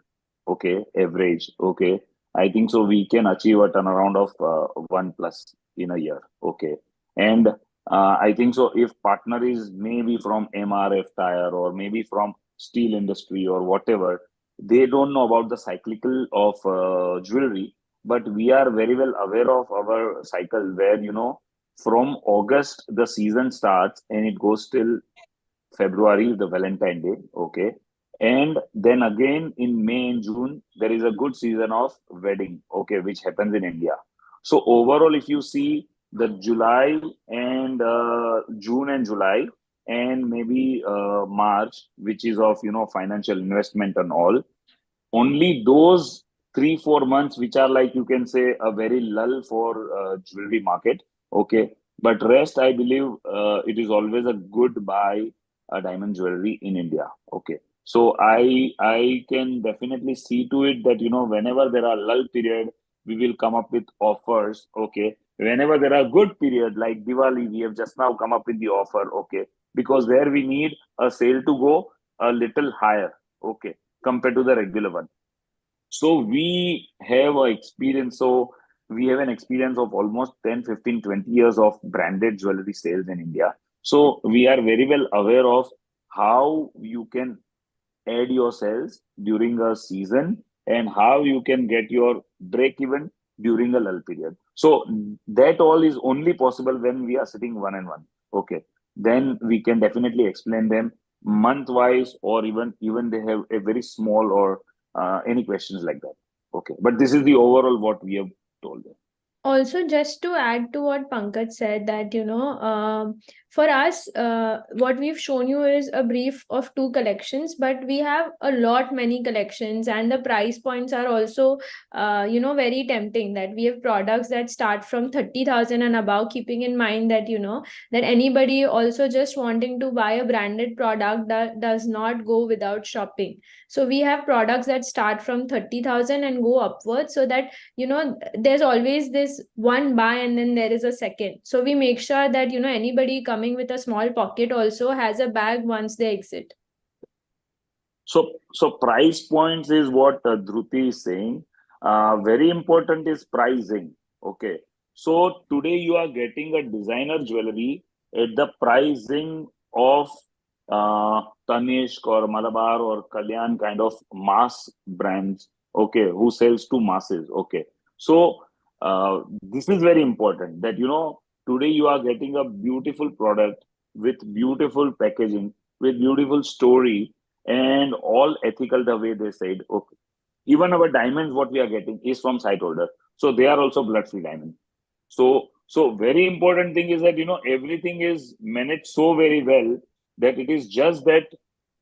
okay, average, okay, I think so we can achieve a turnaround of 1+ in a year, okay. And I think so if partner is maybe from MRF tire or maybe from steel industry or whatever, they don't know about the cyclical of jewelry, but we are very well aware of our cycle where from August the season starts and it goes till February, the Valentine Day, okay. And then again in May and June, there is a good season of wedding, okay, which happens in India. So overall, if you see the July and June and July, and maybe March, which is of financial investment and all, only those 3 4 months which are like you can say a very lull for jewelry market, okay, but rest I believe it is always a good buy a diamond jewelry in India, okay. So I can definitely see to it that whenever there are lull period we will come up with offers, okay. Whenever there are good period like Diwali, we have just now come up with the offer, okay, because there we need a sale to go a little higher, okay, compared to the regular one. So we have a experience. So we have an experience of almost 10, 15, 20 years of branded jewelry sales in India. So we are very well aware of how you can add your sales during a season and how you can get your break even during a lull period. So that all is only possible when we are sitting one and one. Okay. Then we can definitely explain them month wise or even they have a very small or any questions like that. Okay. But this is the overall what we have told them. Also, just to add to what Pankaj said, that for us, what we've shown you is a brief of 2 collections, but we have a lot many collections, and the price points are also very tempting. That we have products that start from 30,000 and above, keeping in mind that that anybody also just wanting to buy a branded product that does not go without shopping. So we have products that start from 30,000 and go upwards, so that there's always this one buy and then there is a second. So we make sure that anybody coming with a small pocket also has a bag once they exit. So price points is what Dhruti is saying. Very important is pricing. Okay. So today you are getting a designer jewelry at the pricing of Tanishq or Malabar or Kalyan kind of mass brands. Okay, who sells to masses. Okay. So this is very important that today you are getting a beautiful product with beautiful packaging, with beautiful story and all ethical the way they said, okay. Even our diamonds, what we are getting is from site holder. So they are also blood-free diamond. So very important thing is that everything is managed so very well that it is just that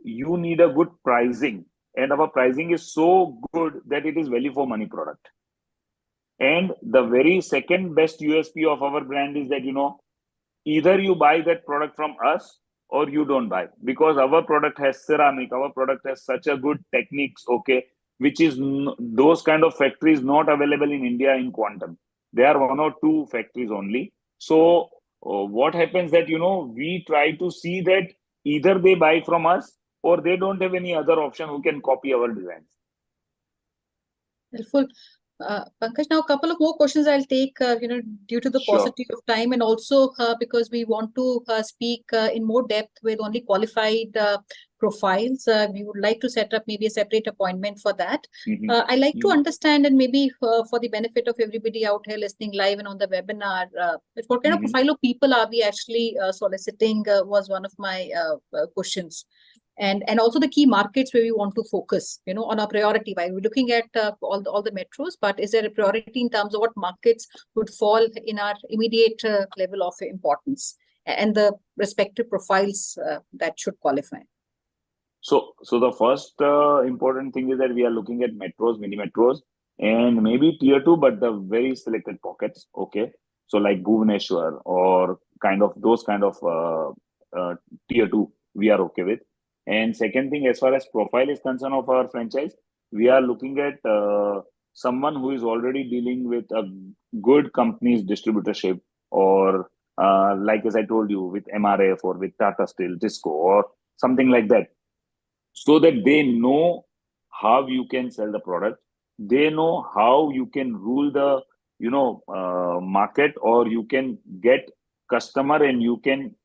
you need a good pricing. And our pricing is so good that it is value for money product. And the very second best USP of our brand is that either you buy that product from us or you don't buy, because our product has ceramic, our product has such a good techniques, okay, which is those kind of factories not available in India in quantum. There are one or two factories only. So what happens that, we try to see that either they buy from us or they don't have any other option who can copy our designs. Helpful. Pankaj, now a couple of more questions I'll take, due to the Sure. paucity of time, and also because we want to speak in more depth with only qualified profiles. We would like to set up maybe a separate appointment for that. Mhm. I like to Mhm. understand, and maybe for the benefit of everybody out here listening live and on the webinar, what kind of Mhm. profile of people are we actually soliciting was one of my questions. And also the key markets where we want to focus, on our priority. While we're looking at all the metros, but is there a priority in terms of what markets would fall in our immediate level of importance, and the respective profiles that should qualify? So the first important thing is that we are looking at metros, mini metros, and maybe tier two, but the very selected pockets. Okay, so like Bhubaneswar or those kind of tier two, we are okay with. And second thing, as far as profile is concerned of our franchise, we are looking at someone who is already dealing with a good company's distributorship, or like as I told you, with MRF or with Tata Steel, Tisco, or something like that, so that they know how you can sell the product, they know how you can rule the market, or you can get customer and you can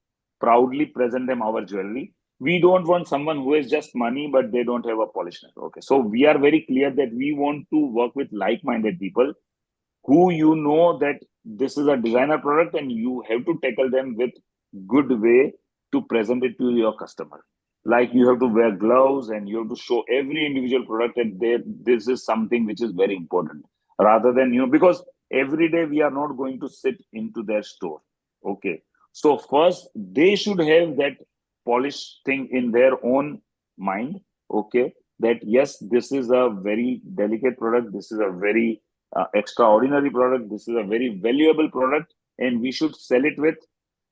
proudly present them our jewelry. We don't want someone who has just money but they don't have a polishness. Okay, so we are very clear that we want to work with like-minded people who that this is a designer product and you have to tackle them with good way to present it to your customer. Like you have to wear gloves and you have to show every individual product that this is something which is very important, rather than because every day we are not going to sit into their store. Okay, so first they should have that polished thing in their own mind. Okay, that yes, this is a very delicate product, this is a very extraordinary product, this is a very valuable product, and we should sell it with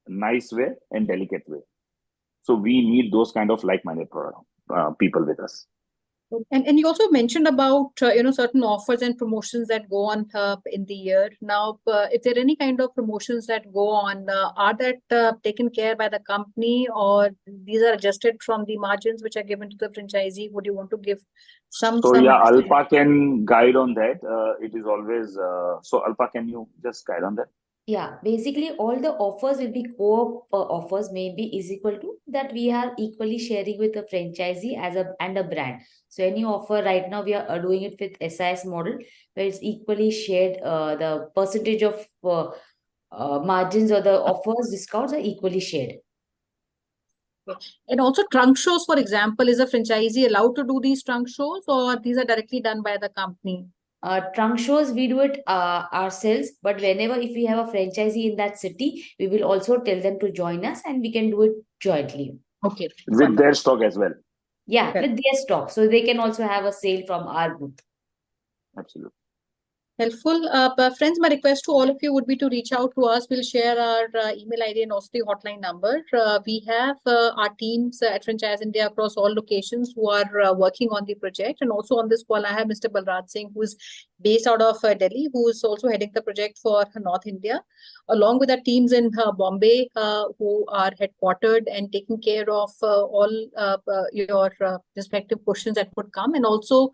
nice way and delicate way. So we need those kind of like-minded people with us. And you also mentioned about certain offers and promotions that go on in the year. Now, if there are any kind of promotions that go on, are that taken care by the company, or these are adjusted from the margins which are given to the franchisee? Would you want to give some? So yeah, Alpa can guide on that. It is always so. Alpa, can you just guide on that? Yeah, basically all the offers will be co-op offers, maybe is equal to that we are equally sharing with a franchisee and a brand. So any offer right now we are doing it with SIS model, where it's equally shared. The percentage of margins or the offers discounts are equally shared. And also trunk shows, for example, is a franchisee allowed to do these trunk shows, or these are directly done by the company? Trunk shows, we do it ourselves, but whenever if we have a franchisee in that city, we will also tell them to join us and we can do it jointly. Okay. With their stock as well. Yeah, Okay. with their stock. So they can also have a sale from our booth. Absolutely. Helpful. Friends, my request to all of you would be to reach out to us. We'll share our email ID and also the hotline number. We have our teams at Franchise India across all locations who are working on the project. And also on this call, I have Mr. Balraj Singh, who is based out of Delhi, who is also heading the project for North India, along with our teams in Bombay, who are headquartered and taking care of all your respective questions that would come. And also,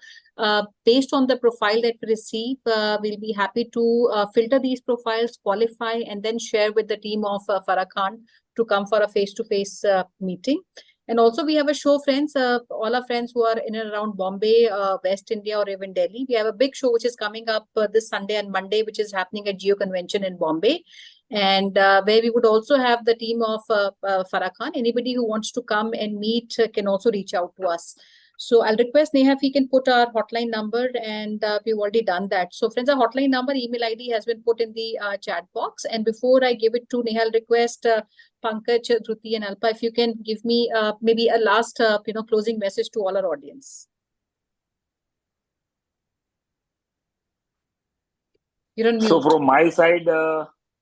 based on the profile that we receive, we'll be happy to filter these profiles, qualify, and then share with the team of Farah Khan to come for a face-to-face meeting. And also we have a show, friends, all our friends who are in and around Bombay, West India, or even Delhi. We have a big show which is coming up this Sunday and Monday, which is happening at Geo Convention in Bombay. And where we would also have the team of Farah Khan. Anybody who wants to come and meet can also reach out to us. So I'll request Neha if he can put our hotline number, and we've already done that. So friends, our hotline number, email ID has been put in the chat box. And before I give it to Neha, I'll request Pankaj, Dhruti, and Alpa, if you can give me maybe a last closing message to all our audience. You're on mute. So from my side,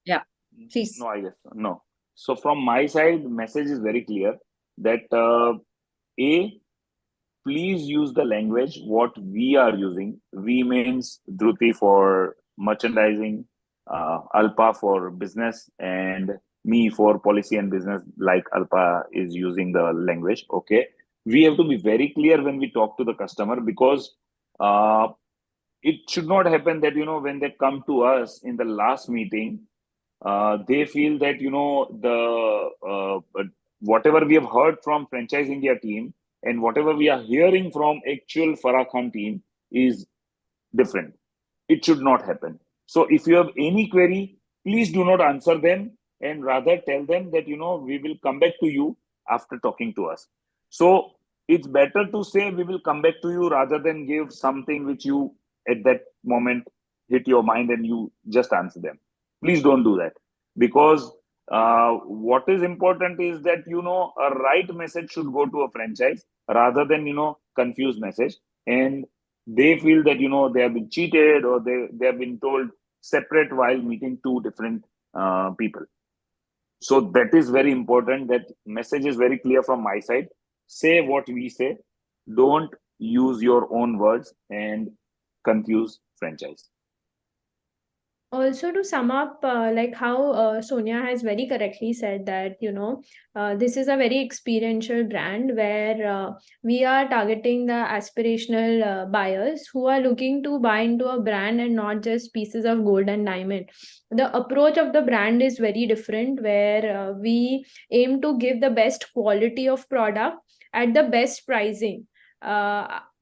yeah, please. No, I guess no. So from my side, message is very clear that please use the language what we are using. We means Dhruti for merchandising, Alpa for business, and me for policy and business, like Alpa is using the language. Okay. We have to be very clear when we talk to the customer, because it should not happen that, when they come to us in the last meeting, they feel that, whatever we have heard from Franchise India team and whatever we are hearing from actual Farah Khan team is different. It should not happen. So if you have any query, please do not answer them, and rather tell them that, we will come back to you after talking to us. So it's better to say we will come back to you rather than give something which you at that moment hit your mind and you just answer them. Please don't do that, because what is important is that, a right message should go to a franchise rather than, confused message. And they feel that, they have been cheated, or they have been told separate while meeting two different people. So that is very important. That message is very clear from my side. Say what we say. Don't use your own words and confuse franchise. Also, to sum up, like how Sonia has very correctly said that, this is a very experiential brand where we are targeting the aspirational buyers who are looking to buy into a brand and not just pieces of gold and diamond. The approach of the brand is very different, where we aim to give the best quality of product at the best pricing.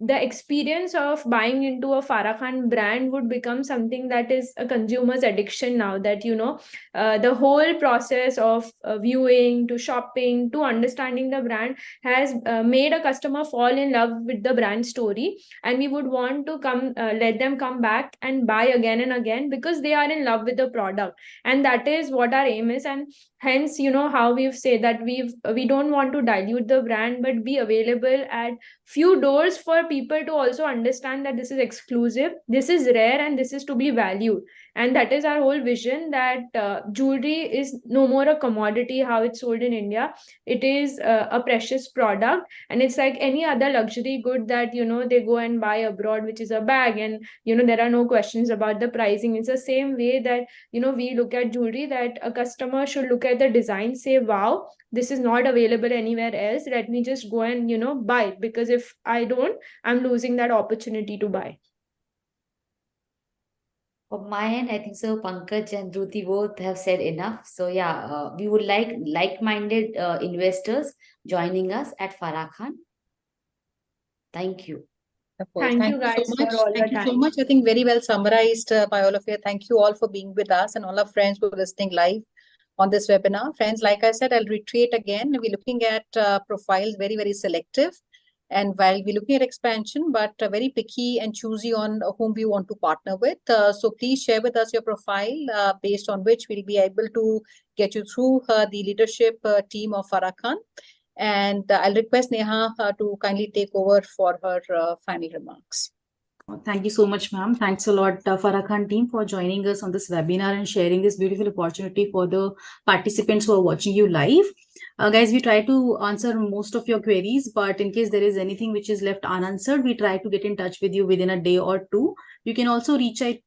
The experience of buying into a Farah Khan brand would become something that is a consumer's addiction now, that the whole process of viewing to shopping to understanding the brand has made a customer fall in love with the brand story, and we would want to let them come back and buy again and again because they are in love with the product. And that is what our aim is. And hence, how we've said that we don't want to dilute the brand, but be available at few doors for people to also understand that this is exclusive, this is rare, and this is to be valued. And that is our whole vision, that jewelry is no more a commodity how it's sold in India. It is a precious product, and it's like any other luxury good that they go and buy abroad, which is a bag, and there are no questions about the pricing. It's the same way that we look at jewelry, that a customer should look at the design, say, wow, this is not available anywhere else, let me just go and buy it, because if I don't, I'm losing that opportunity to buy. From my end, I think so. Pankaj and Dhruti both have said enough. So yeah, we would like-minded investors joining us at Farah Khan. Thank you. Thank you guys so for much. all Thank the you so time. much. I think very well summarized by all of you. Thank you all for being with us, and all our friends who are listening live on this webinar. Friends, like I said, I'll reiterate again. We're looking at profiles very, very selective. And while we're looking at expansion, but very picky and choosy on whom we want to partner with. So please share with us your profile based on which we'll be able to get you through the leadership team of Farah Khan. And I'll request Neha to kindly take over for her final remarks. Thank you so much, ma'am. Thanks a lot, Farah Khan team, for joining us on this webinar and sharing this beautiful opportunity for the participants who are watching you live. Guys, we try to answer most of your queries, but in case there is anything which is left unanswered, we try to get in touch with you within a day or two. You can also reach out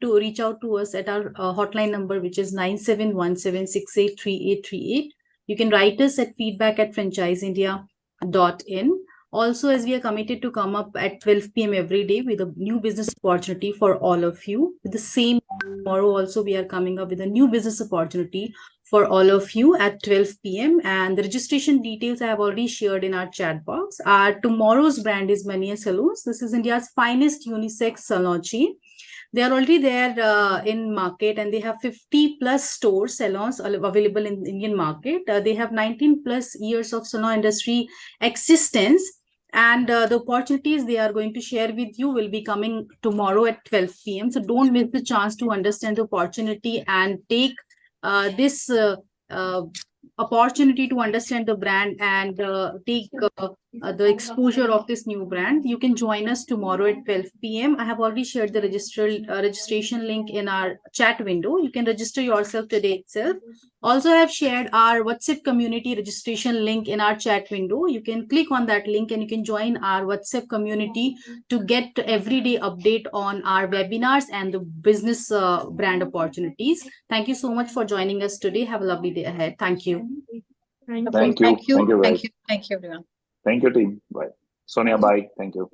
to us at our hotline number, which is 9717683838. You can write us at feedback@franchiseindia.in. Also, as we are committed to come up at 12 p.m. every day with a new business opportunity for all of you. With the same tomorrow also, we are coming up with a new business opportunity for all of you at 12 p.m. And the registration details I have already shared in our chat box. Our tomorrow's brand is Mania Salons. This is India's finest unisex salon chain. They are already there in market, and they have 50 plus stores, salons available in the Indian market. They have 19 plus years of salon industry existence. And the opportunities they are going to share with you will be coming tomorrow at 12 p.m. So don't miss the chance to understand the opportunity and take this opportunity to understand the brand and take the exposure of this new brand, you can join us tomorrow at 12 p.m. I have already shared the registration link in our chat window. You can register yourself today itself. Also, I have shared our WhatsApp community registration link in our chat window. You can click on that link and you can join our WhatsApp community to get everyday update on our webinars and the business brand opportunities. Thank you so much for joining us today. Have a lovely day ahead. Thank you. Wonderful. Thank you. Thank you. Thank you, Thank guys. you. Thank you, everyone. Thank you, team. Bye. Sonia, bye. Thank you.